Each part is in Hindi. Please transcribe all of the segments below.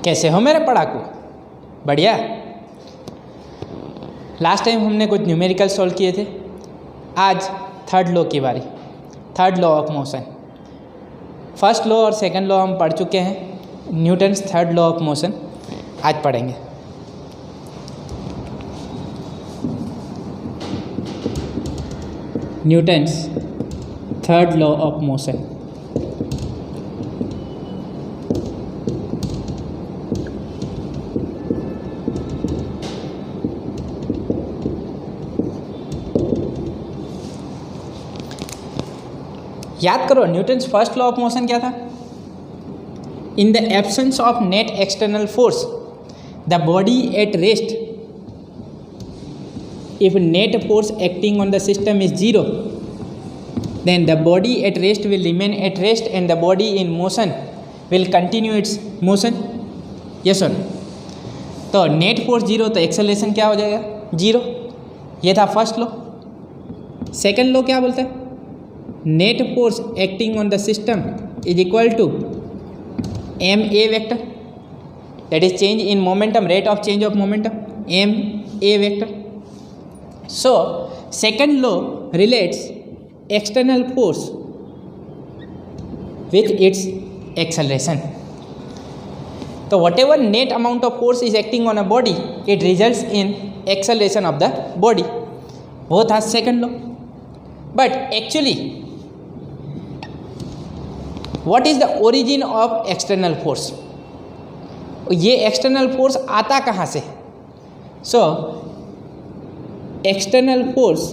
कैसे हो मेरे पढ़ाकू? बढ़िया। लास्ट टाइम हमने कुछ न्यूमेरिकल सॉल्व किए थे। आज थर्ड लॉ की बारी, third law of motion. First law और सेकंड लॉ हम पढ़ चुके हैं। Newton's third law of motion आज पढ़ेंगे। Newton's third law of motion. याद करो, Newton's first law of motion क्या था? In the absence of net external force the body at rest, if net force acting on the system is zero, then the body at rest will remain at rest and the body in motion will continue its motion. yes or no? तो नेट फोर्स जीरो तो एक्सेलरेशन क्या हो जाएगा? जीरो। ये था फर्स्ट लॉ। सेकंड लॉ क्या बोलता है? Net force acting on the system is equal to M A vector, that is change in momentum, rate of change of momentum, M A vector. So second law relates external force with its acceleration. So whatever net amount of force is acting on a body, it results in acceleration of the body. वो था second law. But actually what is the origin of external force? ये external force आता कहाँ से? So external force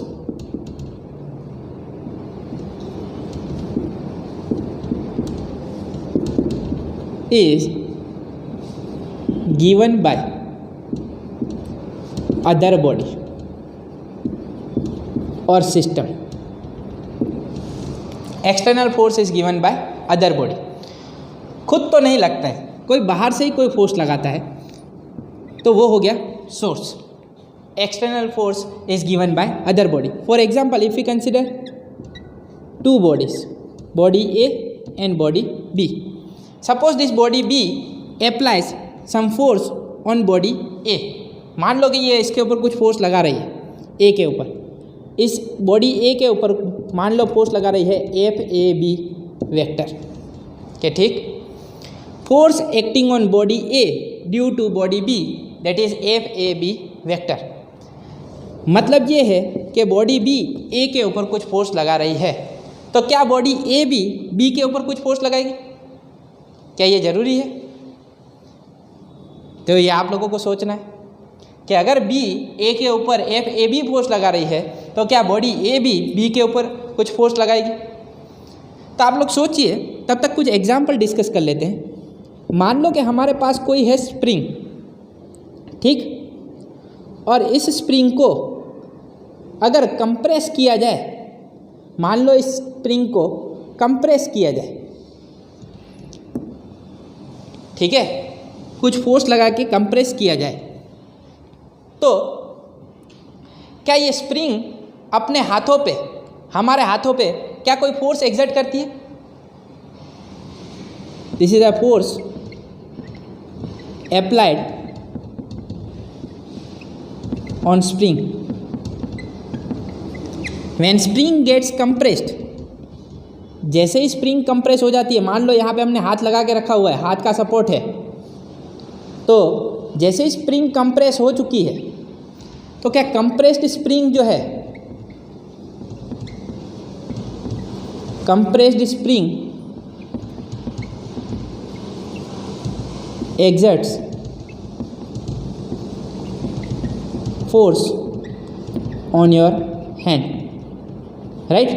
is given by other body or system. External force is given by other body. खुद तो नहीं लगता है, कोई बाहर से ही कोई फोर्स लगाता है, तो वो हो गया source. External force is given by other body. For example, if we consider two bodies, body A and body B. Suppose this body B applies some force on body A. मान लो कि ये इसके ऊपर कुछ फोर्स लगा रही है, A के ऊपर. इस बॉडी A के ऊपर मान लो फोर्स लगा रही है FAB वेक्टर के, ठीक. Force acting on body A due to body B, that is FAB vector. मतलब ये है कि बॉडी B A के ऊपर कुछ फोर्स लगा रही है, तो क्या बॉडी A भी B के ऊपर कुछ फोर्स लगाएगी? क्या ये ज़रूरी है? तो ये आप लोगों को सोचना है कि अगर B A के ऊपर FAB फोर्स लगा रही है, तो क्या बॉडी A भी B के ऊपर कुछ फोर्स लगाएगी? तो आप लोग सोचिए, तब तक कुछ एग्जाम्पल डिस्कस कर लेते हैं. मान लो कि हमारे पास कोई है स्प्रिंग, ठीक, और इस स्प्रिंग को अगर कंप्रेस किया जाए, मान लो इस स्प्रिंग को कंप्रेस किया जाए, ठीक है, कुछ फोर्स लगा के कंप्रेस किया जाए, तो क्या ये स्प्रिंग अपने हाथों पे, हमारे हाथों पे क्या कोई फोर्स एक्सर्ट करती है? This is a force applied on spring. When spring gets compressed, जैसे ही स्प्रिंग कंप्रेस हो जाती है, मान लो यहाँ पे हमने हाथ लगा के रखा हुआ है, हाथ का सपोर्ट है, तो जैसे ही स्प्रिंग कंप्रेस हो चुकी है, तो क्या कंप्रेस्ड स्प्रिंग जो है, compressed spring exerts force on your hand, right?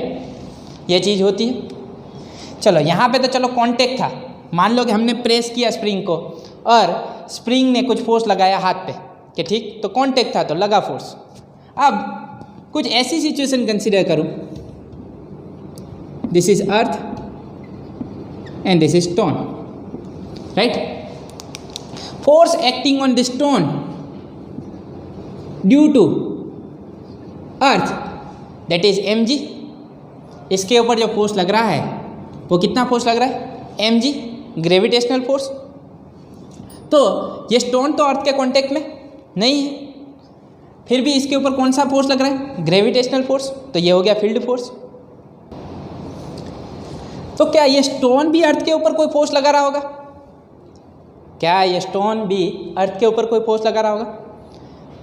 ये चीज़ होती है. चलो यहाँ पे तो चलो कांटेक्ट था, मान लो कि हमने प्रेस किया स्प्रिंग को और स्प्रिंग ने कुछ फोर्स लगाया हाथ पे, कि ठीक, तो कांटेक्ट था तो लगा फोर्स. अब कुछ ऐसी सिचुएशन कंसीडर करूँ, this is earth and this is stone, right? Force acting on this stone due to earth, that is mg. इसके ऊपर जो फोर्स लग रहा है वो कितना फोर्स लग रहा है? mg, gravitational force. तो ये स्टोन तो अर्थ के कांटेक्ट में नहीं है, फिर भी इसके ऊपर कौन सा फोर्स लग रहा है? Gravitational force. तो ये हो गया फील्ड फोर्स। तो क्या ये स्टोन भी अर्थ के ऊपर कोई फोर्स लगा रहा होगा? क्या ये स्टोन भी अर्थ के ऊपर कोई फोर्स लगा रहा होगा?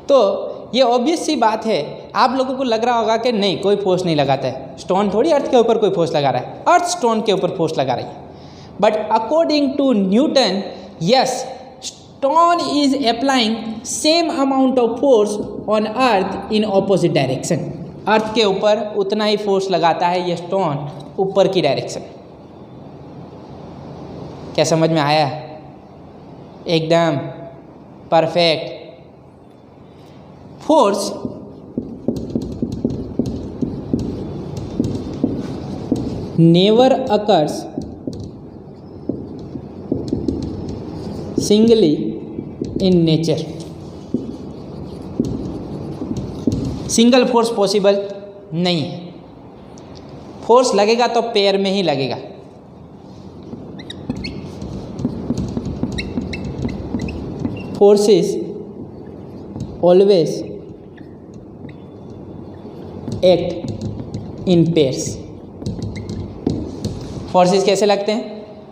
तो ये ऑब्वियस सी बात है, आप लोगों को लग रहा होगा कि नहीं, कोई फोर्स नहीं लगाता है, स्टोन थोड़ी अर्थ के ऊपर कोई फोर्स लगा रहा है, अर्थ स्टोन के ऊपर फोर्स लगा रही है। But according to Newton, yes, stone is applying same amount of force on earth in opposite direction. Earth के ऊपर उतना ही फोर्स लगाता है ये स्टोन ऊपर की डायरेक्शन। क्या समझ में आया? एकदम perfect. Force never occurs singly in nature. Single force possible नहीं है। फोर्स लगेगा तो पेयर में ही लगेगा। Forces always act in pairs. Forces कैसे लगते हैं?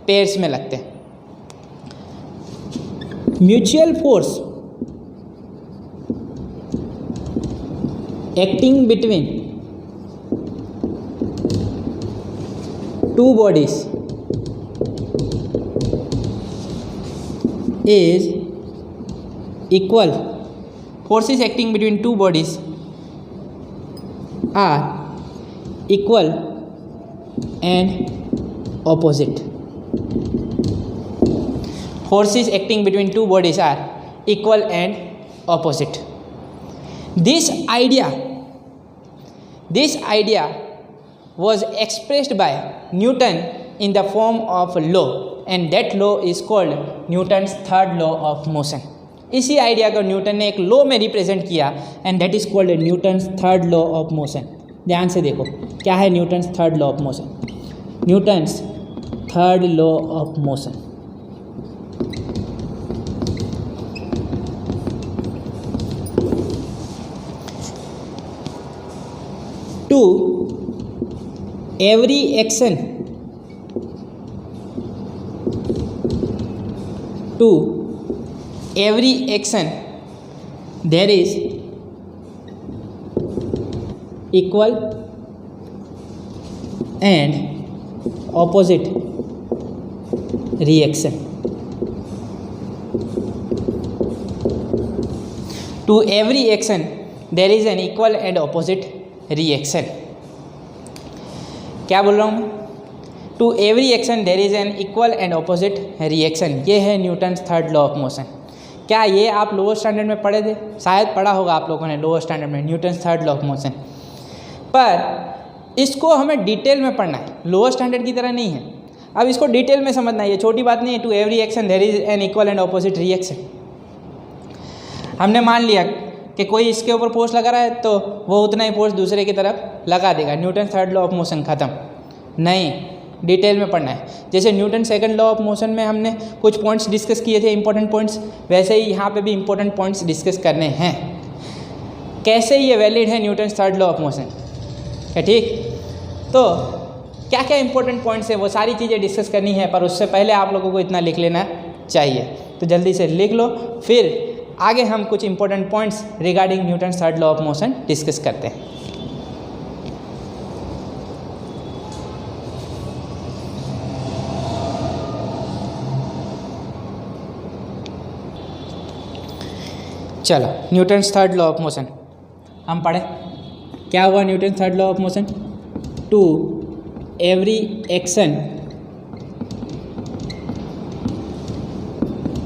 पेयर्स में लगते हैं। Mutual force acting between two bodies is equal. Forces acting between two bodies are equal and opposite. Forces acting between two bodies are equal and opposite. This idea was expressed by Newton in the form of law, and that law is called Newton's third law of motion. इसी आइडिया को न्यूटन ने एक लॉ में रिप्रेजेंट किया, and that is called Newton's third law of motion. ध्यान से देखो क्या है Newton's third law of motion. Newton's third law of motion, to every action, to every action there is equal and opposite reaction. To every action there is an equal and opposite reaction. क्या बोल रहा हूँ मैं? To every action there is an equal and opposite reaction. ये है Newton's third law of motion. क्या ये आप लोअर स्टैंडर्ड में पढ़े थे? शायद पढ़ा होगा आप लोगों ने लोअर स्टैंडर्ड में Newton's third law of motion, पर इसको हमें डिटेल में पढ़ना है, लोअर स्टैंडर्ड की तरह नहीं है। अब इसको डिटेल में समझना है, ये छोटी बात नहीं है। To every action there is an equal and opposite reaction. हमने मान लिया कि कोई इसके ऊपर फोर्स लगा रहा है तो वो उतना ही फोर्स दूसरे की तरफ लगा देगा, Newton third law of motion ख़त्म। नहीं, डिटेल में पढ़ना है। जैसे Newton second law of motion में हमने कुछ पॉइंट्स डिस्कस किए थे, इंपॉर्टेंट पॉइंट्स, वैसे ही यहाँ पे भी इंपॉर्टेंट पॉइंट्स डिस्कस करने हैं। कैसे ये वैलिड है Newton third law of motion, है ठीक? तो क्या क्या इंपॉर्टेंट पॉइंट्स हैं वो सारी चीज़ें डिस्कस करनी है, पर उससे पहले आप लोगों को इतना लिख लेना चाहिए। तो जल्दी से लिख लो, फिर आगे हम कुछ important points regarding Newton third law of motion discuss करते हैं। चलो, Newton's third law of motion हम पढ़े। क्या हुआ Newton third law of motion? To every action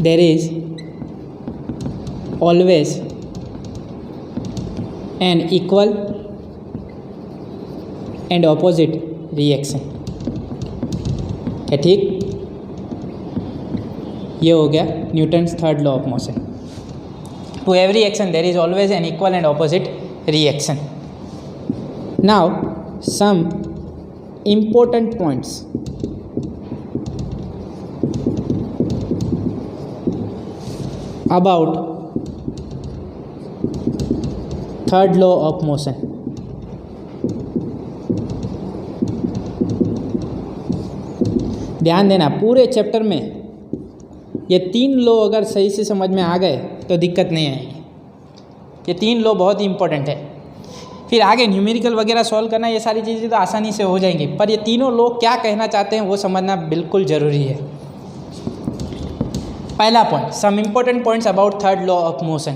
there is always an equal and opposite reaction, है ठीक? ये हो गया Newton's third law of motion. To every action there is always an equal and opposite reaction. Now some important points. about third law of motion. ध्यान देना, पूरे चैप्टर में ये 3 लॉ अगर सही से समझ में आ गए तो दिक्कत नहीं आएगी। ये 3 लॉ बहुत ही इंपॉर्टेंट है। फिर आगे न्यूमेरिकल वगैरह सॉल्व करना, ये सारी चीज़ें तो आसानी से हो जाएंगी, पर ये तीनों लॉ क्या कहना चाहते हैं वो समझना बिल्कुल ज़रूरी है। पहला point, some important points about third law of motion.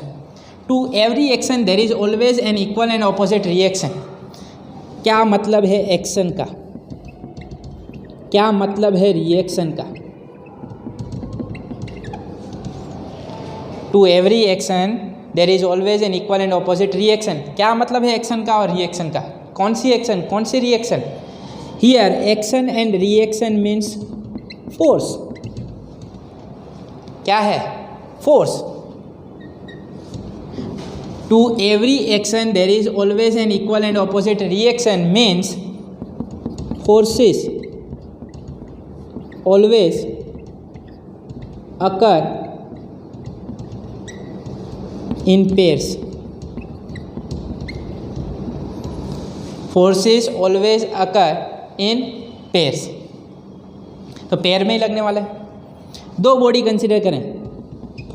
To every action there is always an equal and opposite reaction. क्या मतलब है एक्शन का, क्या मतलब है रिएक्शन का? To every action there is always an equal and opposite reaction. क्या मतलब है एक्शन का और रिएक्शन का? कौन सी एक्शन, कौन सी reaction? Here action and reaction means force. क्या है? Force. To every action there is always an equal and opposite reaction means forces always occur in pairs. Forces always occur in pairs. तो पेयर में ही लगने वाला है। 2 बॉडी कंसिडर करें।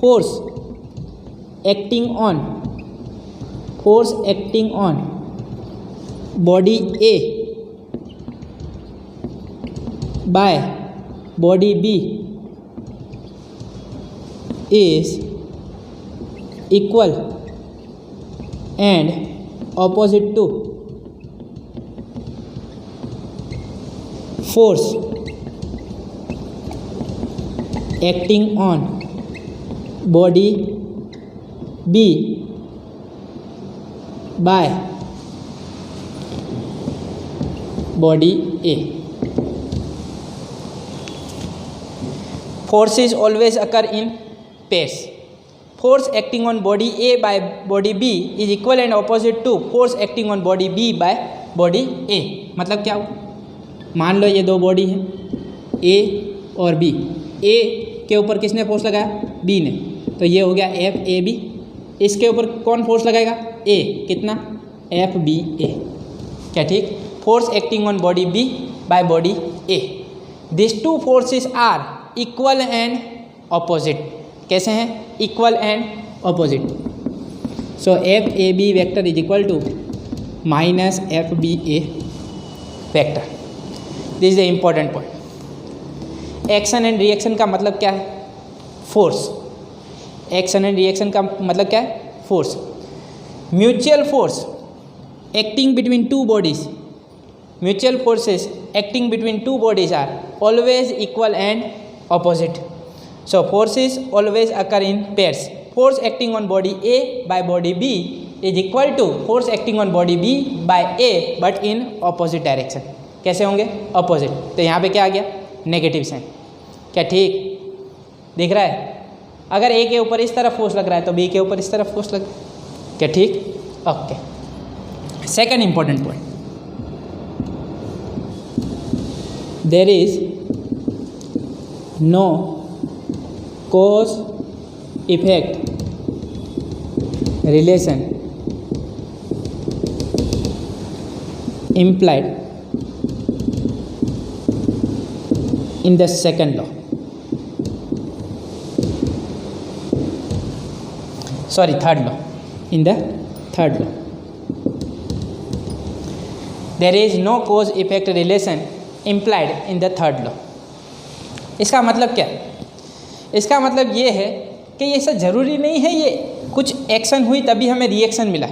Force acting on body A by body B is equal and opposite to force acting on body B by body A. Forces always occur in pairs. Force acting on body A by body B is equal and opposite to force acting on body B by body A. मतलब क्या हुआ? मान लो ये 2 बॉडी हैं, A और B। A के ऊपर किसने फोर्स लगाया? B ने। तो ये हो गया FAB। इसके ऊपर कौन फोर्स लगाएगा? A। कितना? FBA। क्या ठीक? Force acting on body B by body A. These 2 forces are equal and opposite. कैसे हैं? Equal and opposite. So FAB vector is equal to minus FBA vector. This is the important point. Action and reaction का मतलब क्या है? फोर्स। एक्शन एंड रिएक्शन का मतलब क्या है? Force. Mutual force acting between 2 bodies, mutual forces acting between 2 bodies are always equal and opposite. So forces always occur in pairs. Force acting on body A by body B is equal to force acting on body B by A but in opposite direction. कैसे होंगे? opposite. तो यहाँ पे क्या आ गया? Negative sign. क्या ठीक दिख रहा है? अगर A के ऊपर इस तरफ फोर्स लग रहा है तो B के ऊपर इस तरफ फोर्स लग, क्या ठीक? Okay. Second important point, there is no cause effect relation implied in the second law. Sorry, third law. In the third law there is no cause effect relation implied in the third law. इसका मतलब क्या है? इसका मतलब ये है कि ये ऐसा ज़रूरी नहीं है ये कुछ एक्शन हुई तभी हमें रिएक्शन मिला।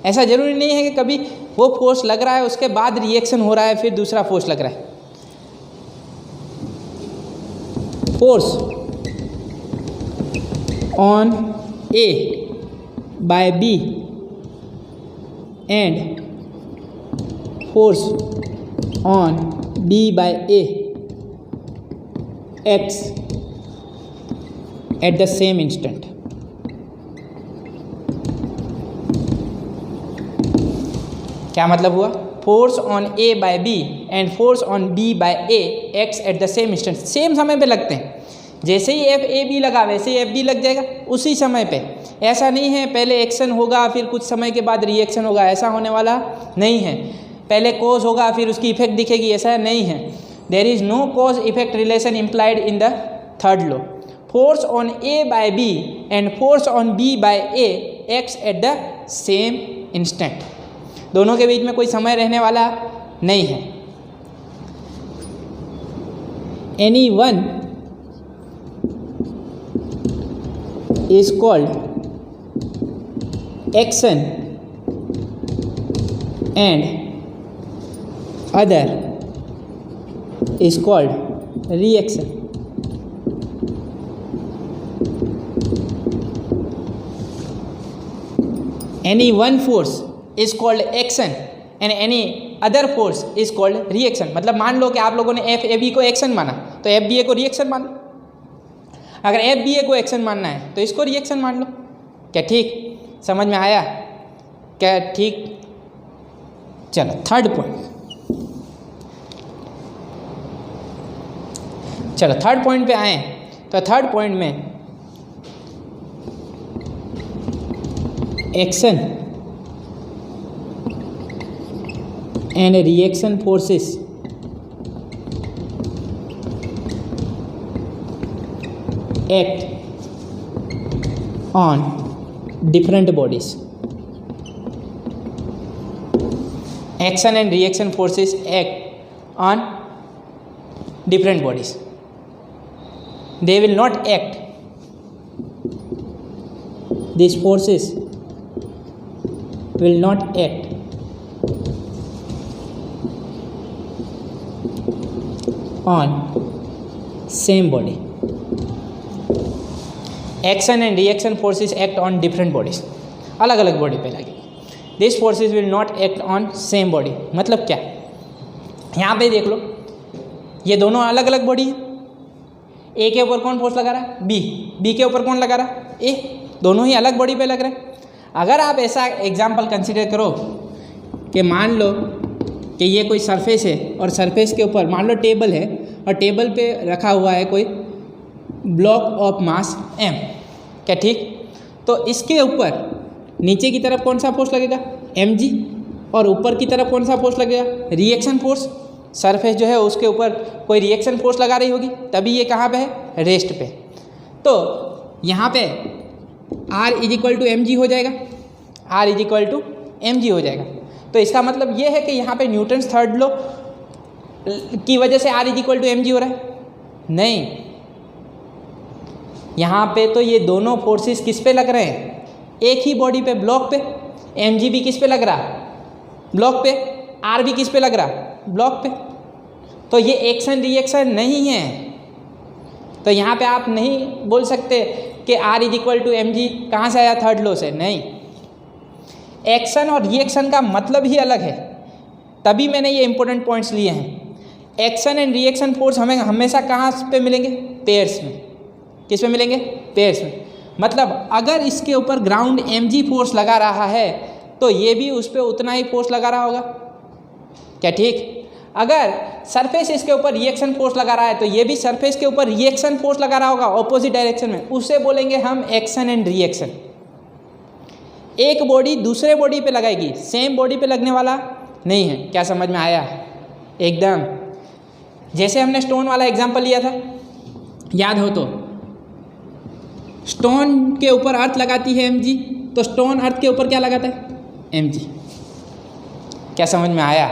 ऐसा ज़रूरी नहीं है कि कभी वो फोर्स लग रहा है उसके बाद रिएक्शन हो रहा है फिर दूसरा फोर्स लग रहा है। Force on A by B and force on B by A acts at the same instant. क्या मतलब हुआ? Force on A by B and force on B by A acts at the same instant. Same समय पे लगते हैं। जैसे ही एफ ए बी लगा वैसे ही एफ बी लग जाएगा उसी समय पे। ऐसा नहीं है पहले एक्शन होगा फिर कुछ समय के बाद रिएक्शन होगा, ऐसा होने वाला नहीं है। पहले कॉज होगा फिर उसकी इफेक्ट दिखेगी, ऐसा नहीं है। There is no cause effect relation implied in the third law. Force on A by B and force on B by A acts at the same instant. दोनों के बीच में कोई समय रहने वाला नहीं है। Any one is called action and other is called reaction. Any one force is called action and any other force is called reaction। मतलब मान लो कि आप लोगों ने एफ ए बी को एक्शन माना तो एफ बी ए को रिएक्शन मान लो। अगर एफ बी ए को एक्शन मानना है तो इसको रिएक्शन मान लो। क्या ठीक समझ में आया? क्या ठीक? चलो थर्ड पॉइंट। चलो थर्ड पॉइंट पे आए तो थर्ड पॉइंट में action and reaction forces act on different bodies. Action and reaction forces act on different bodies. They will not act. These forces will not act on same body. Action and reaction forces act on different bodies, अलग अलग बॉडी पे लगे। This forces will not act on same body. मतलब क्या? यहाँ पे देख लो ये दोनों अलग अलग बॉडी है। ए के ऊपर कौन फोर्स लगा रहा है? बी। बी के ऊपर कौन लगा रहा है? ए। दोनों ही अलग बॉडी पे लग रहे हैं। अगर आप ऐसा एग्जाम्पल कंसिडर करो कि मान लो कि ये कोई सरफेस है और सरफेस के ऊपर मान लो टेबल है और टेबल पे रखा हुआ है कोई ब्लॉक ऑफ मास m। क्या ठीक? तो इसके ऊपर नीचे की तरफ कौन सा फोर्स लगेगा? mg। और ऊपर की तरफ कौन सा फोर्स लगेगा? Reaction force. सरफेस जो है उसके ऊपर कोई रिएक्शन फोर्स लगा रही होगी, तभी ये कहाँ पे है? रेस्ट पे। तो यहाँ पे r is equal to mg हो जाएगा। r is equal to mg हो जाएगा। तो इसका मतलब ये है कि यहाँ पे न्यूटन्स थर्ड लॉ की वजह से r is equal to mg हो रहा है? नहीं, यहाँ पे तो ये दोनों फोर्सेस किस पे लग रहे हैं? एक ही बॉडी पे, ब्लॉक पे। mg भी किस पे लग रहा? ब्लॉक पे। r भी किस पे लग रहा? ब्लॉक पे। तो ये एक्शन रिएक्शन नहीं है। तो यहाँ पे आप नहीं बोल सकते कि r is equal to mg कहाँ से आया? थर्ड लॉ से। नहीं, एक्शन और रिएक्शन का मतलब ही अलग है। तभी मैंने ये इंपॉर्टेंट पॉइंट्स लिए हैं। एक्शन एंड रिएक्शन फोर्स हमें हमेशा कहाँ पे मिलेंगे? पेयर्स में। किस में मिलेंगे? पेयर्स में। मतलब अगर इसके ऊपर ग्राउंड mg फोर्स लगा रहा है तो ये भी उस पर उतना ही फोर्स लगा रहा होगा। क्या ठीक? अगर सरफेस इसके ऊपर रिएक्शन फोर्स लगा रहा है तो ये भी सरफेस के ऊपर रिएक्शन फोर्स लगा रहा होगा ऑपोजिट डायरेक्शन में। उसे बोलेंगे हम एक्शन एंड रिएक्शन। एक बॉडी दूसरे बॉडी पे लगाएगी, सेम बॉडी पे लगने वाला नहीं है। क्या समझ में आया? एकदम। जैसे हमने स्टोन वाला एग्जाम्पल लिया था, याद हो तो, स्टोन के ऊपर अर्थ लगाती है mg, तो स्टोन अर्थ के ऊपर क्या लगाता है? mg। क्या समझ में आया?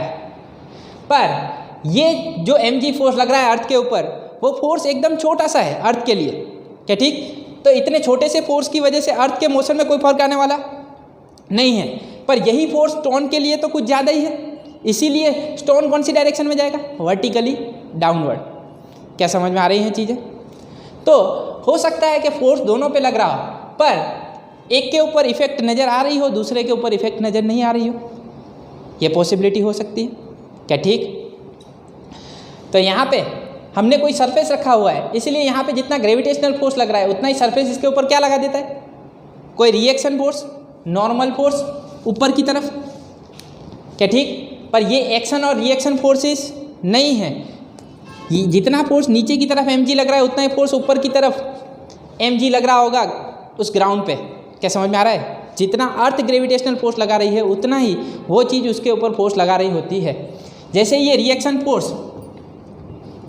पर ये जो mg फोर्स लग रहा है अर्थ के ऊपर, वो फोर्स एकदम छोटा सा है अर्थ के लिए। क्या ठीक? तो इतने छोटे से फोर्स की वजह से अर्थ के मोशन में कोई फर्क आने वाला नहीं है। पर यही फोर्स स्टोन के लिए तो कुछ ज़्यादा ही है, इसीलिए स्टोन कौन सी डायरेक्शन में जाएगा? Vertically downward. क्या समझ में आ रही हैं चीज़ें? तो हो सकता है कि फोर्स दोनों पे लग रहा हो, पर एक के ऊपर इफेक्ट नज़र आ रही हो, दूसरे के ऊपर इफेक्ट नज़र नहीं आ रही हो। ये पॉसिबिलिटी हो सकती है। क्या ठीक? तो यहाँ पे हमने कोई सरफेस रखा हुआ है, इसलिए यहाँ पे जितना ग्रेविटेशनल फोर्स लग रहा है उतना ही सरफेस इसके ऊपर क्या लगा देता है? कोई रिएक्शन फोर्स, नॉर्मल फोर्स ऊपर की तरफ। क्या ठीक? पर ये एक्शन और रिएक्शन फोर्सेस नहीं है। ये जितना फोर्स नीचे की तरफ mg लग रहा है उतना ही फोर्स ऊपर की तरफ mg लग रहा होगा उस ग्राउंड पे। क्या समझ में आ रहा है? जितना अर्थ ग्रेविटेशनल फोर्स लगा रही है उतना ही वो चीज़ उसके ऊपर फोर्स लगा रही होती है। जैसे ये रिएक्शन फोर्स,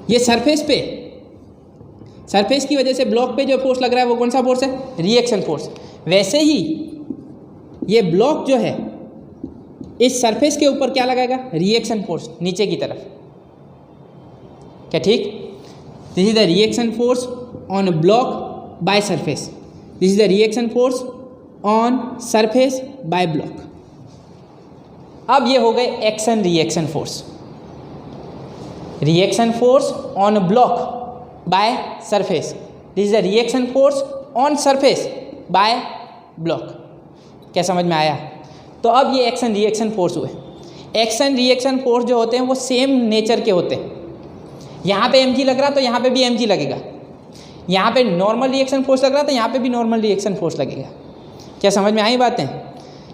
ये सरफेस पे, सरफेस की वजह से ब्लॉक पे जो फोर्स लग रहा है वो कौन सा फोर्स है? Reaction force. वैसे ही ये ब्लॉक जो है इस सरफेस के ऊपर क्या लगाएगा? रिएक्शन फोर्स नीचे की तरफ। क्या ठीक? This is the reaction force on block by surface, this is the reaction force on surface by block. अब ये हो गए action reaction force. Reaction force on block by surface, this is the reaction force on surface by block. क्या समझ में आया? तो अब ये एक्शन रिएक्शन फोर्स हुए। एक्शन रिएक्शन फोर्स जो होते हैं वो सेम नेचर के होते हैं। यहाँ पे mg लग रहा तो यहाँ पे भी mg लगेगा, यहाँ पे नॉर्मल रिएक्शन फोर्स लग रहा तो यहाँ पे भी नॉर्मल रिएक्शन फोर्स लगेगा। क्या समझ में आई बातें?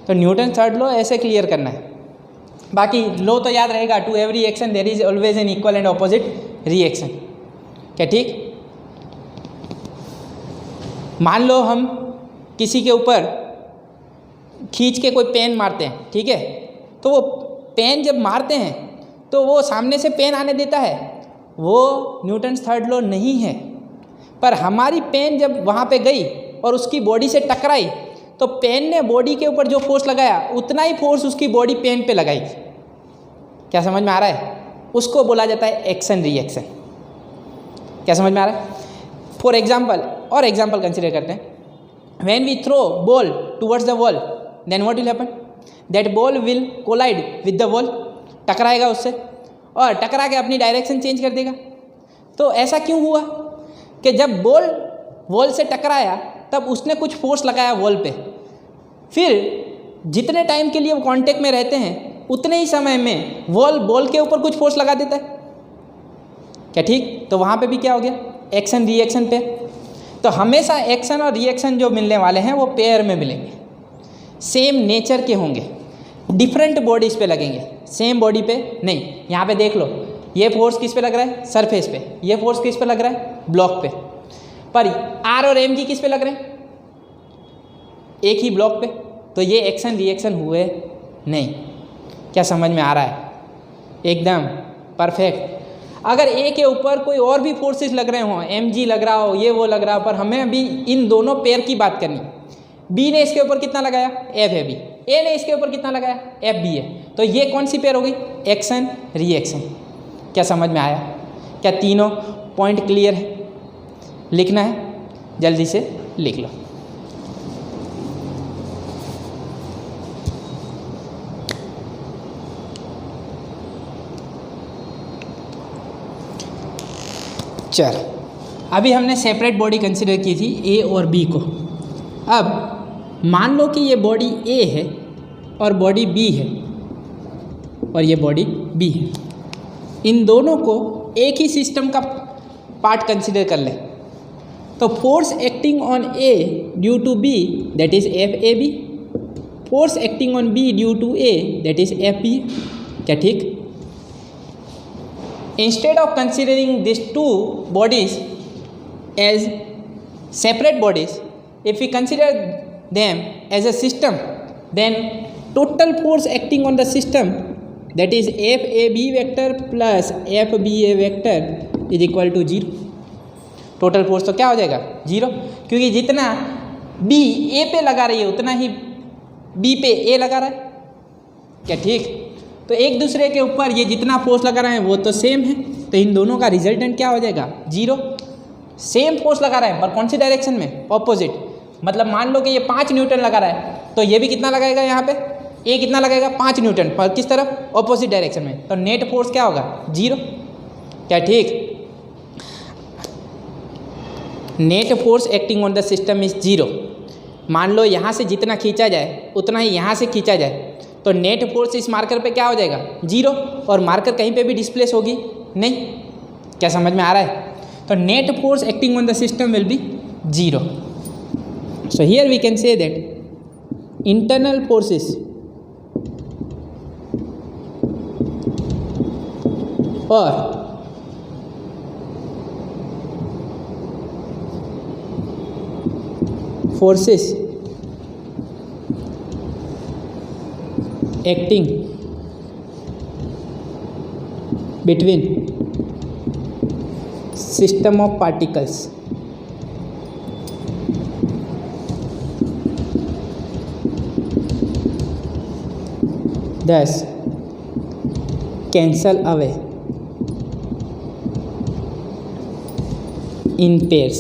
तो न्यूटन थर्ड लॉ ऐसे क्लियर करना है। बाकी लॉ तो याद रहेगा, to every action there is always an equal and opposite reaction. क्या ठीक? मान लो हम किसी के ऊपर खींच के कोई पेन मारते हैं, ठीक है? तो वो पेन जब मारते हैं तो वो सामने से पेन आने देता है, वो न्यूटन थर्ड लॉ नहीं है। पर हमारी पेन जब वहाँ पे गई और उसकी बॉडी से टकराई तो पेन ने बॉडी के ऊपर जो फोर्स लगाया उतना ही फोर्स उसकी बॉडी पेन पे लगाई। क्या समझ में आ रहा है? उसको बोला जाता है एक्शन रिएक्शन। क्या समझ में आ रहा है? फॉर एग्जाम्पल, और एग्जाम्पल कंसिडर करते हैं। When we throw ball towards the wall then what will happen? That ball will collide with the wall, टकराएगा उससे और टकरा के अपनी डायरेक्शन चेंज कर देगा। तो ऐसा क्यों हुआ कि जब बॉल वॉल से टकराया तब उसने कुछ फोर्स लगाया वॉल पे, फिर जितने टाइम के लिए वो कांटेक्ट में रहते हैं उतने ही समय में वॉल बॉल के ऊपर कुछ फोर्स लगा देता है। क्या ठीक? तो वहाँ पे भी क्या हो गया? एक्शन रिएक्शन पे। तो हमेशा एक्शन और रिएक्शन जो मिलने वाले हैं वो पेयर में मिलेंगे, सेम नेचर के होंगे, डिफरेंट बॉडीज़ पे लगेंगे, सेम बॉडी पे नहीं। यहाँ पे देख लो, ये फोर्स किस पे लग रहा है? सरफेस पे। ये फोर्स किस पे लग रहा है? ब्लॉक पे। पर आर और mg किस पे लग रहे हैं? एक ही ब्लॉक पे। तो ये एक्शन रिएक्शन हुए नहीं। क्या समझ में आ रहा है? एकदम परफेक्ट। अगर ए के ऊपर कोई और भी फोर्सेस लग रहे हों, mg लग रहा हो, ये वो लग रहा हो, पर हमें अभी इन दोनों पेयर की बात करनी। बी ने इसके ऊपर कितना लगाया? एफ है बी। ए ने इसके ऊपर कितना लगाया? एफ बी है। तो ये कौन सी पेयर हो गई? Action reaction. क्या समझ में आया? क्या तीनों पॉइंट क्लियर है? लिखना है, जल्दी से लिख लो। चल, अभी हमने सेपरेट बॉडी कंसिडर की थी ए और बी को। अब मान लो कि ये बॉडी ए है और बॉडी बी है और ये बॉडी बी है। इन दोनों को एक ही सिस्टम का पार्ट कंसिडर कर लें तो force acting on A due to B that is F A B, force acting on B due to A that is F B. क्या ठीक? Instead of considering these two bodies as separate bodies, if we consider them as a system, then total force acting on the system, that is FAB vector plus FBA vector is equal to 0. Total force तो क्या हो जाएगा? 0, क्योंकि जितना B A पे लगा रही है उतना ही B पे A लगा रहा है। क्या ठीक? तो एक दूसरे के ऊपर ये जितना फोर्स लगा रहे हैं वो तो सेम है, तो इन दोनों का रिजल्टेंट क्या हो जाएगा? 0। सेम फोर्स लगा रहा है पर कौन सी डायरेक्शन में? ऑपोजिट। मतलब मान लो कि ये 5 न्यूटन लगा रहा है तो ये भी कितना लगाएगा? यहाँ पे ए कितना लगाएगा? 5 न्यूटन, पर किस तरफ? ऑपोजिट डायरेक्शन में। तो नेट फोर्स क्या होगा? 0। क्या ठीक? Net force acting on the system is 0। मान लो यहाँ से जितना खींचा जाए उतना ही यहाँ से खींचा जाए तो नेट फोर्स इस मार्कर पे क्या हो जाएगा? 0। और मार्कर कहीं पे भी डिस्प्लेस होगी नहीं। क्या समझ में आ रहा है? तो net force acting on the system will be 0. So here we can say that internal forces और forces acting between system of particles thus cancel away in pairs.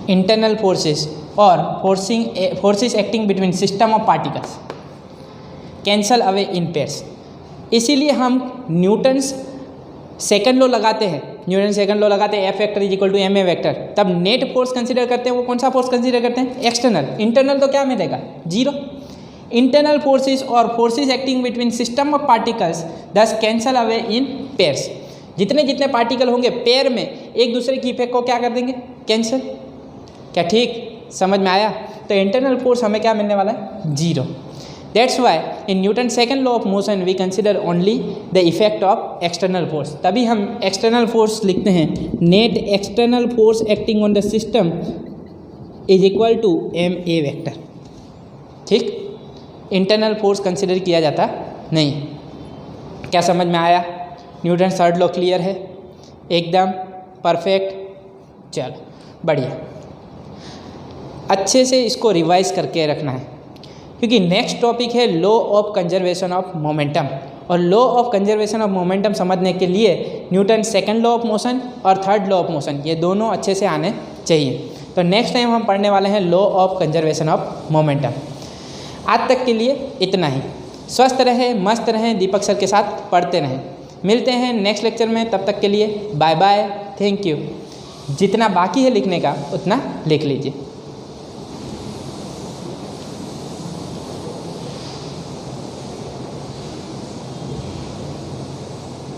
Internal forces or forces acting between system of particles cancel away in pairs. इसीलिए हम न्यूटन्स सेकंड लॉ लगाते हैं, न्यूटन सेकंड लॉ लगाते हैं, F vector is equal to ma vector, तब नेट फोर्स कंसीडर करते हैं। वो कौन सा फोर्स कंसीडर करते हैं? एक्सटर्नल। इंटरनल तो क्या मिलेगा? जीरो। इंटरनल फोर्सेस और forces acting between system of particles दस कैंसल अवे इन पेयर्स। जितने जितने पार्टिकल होंगे पेयर में एक दूसरे की इफेक्ट को क्या कर देंगे? कैंसिल। क्या ठीक समझ में आया? तो इंटरनल फोर्स हमें क्या मिलने वाला है? जीरो। That's why in Newton second law of motion we consider only the effect of external force. तभी हम एक्सटर्नल फोर्स लिखते हैं, net external force acting on the system is equal to ma vector. ठीक, इंटरनल फोर्स कंसिडर किया जाता नहीं। क्या समझ में आया? न्यूटन थर्ड लॉ क्लियर है? एकदम परफेक्ट। चलो बढ़िया, अच्छे से इसको रिवाइज करके रखना है, क्योंकि नेक्स्ट टॉपिक है law of conservation of momentum. और law of conservation of momentum समझने के लिए Newton second law of motion और थर्ड लॉ ऑफ मोशन ये दोनों अच्छे से आने चाहिए। तो नेक्स्ट टाइम हम पढ़ने वाले हैं law of conservation of momentum. आज तक के लिए इतना ही। स्वस्थ रहें, मस्त रहें, दीपक सर के साथ पढ़ते रहें। मिलते हैं नेक्स्ट लेक्चर में, तब तक के लिए बाय बाय, थैंक यू। जितना बाकी है लिखने का उतना लिख लीजिए।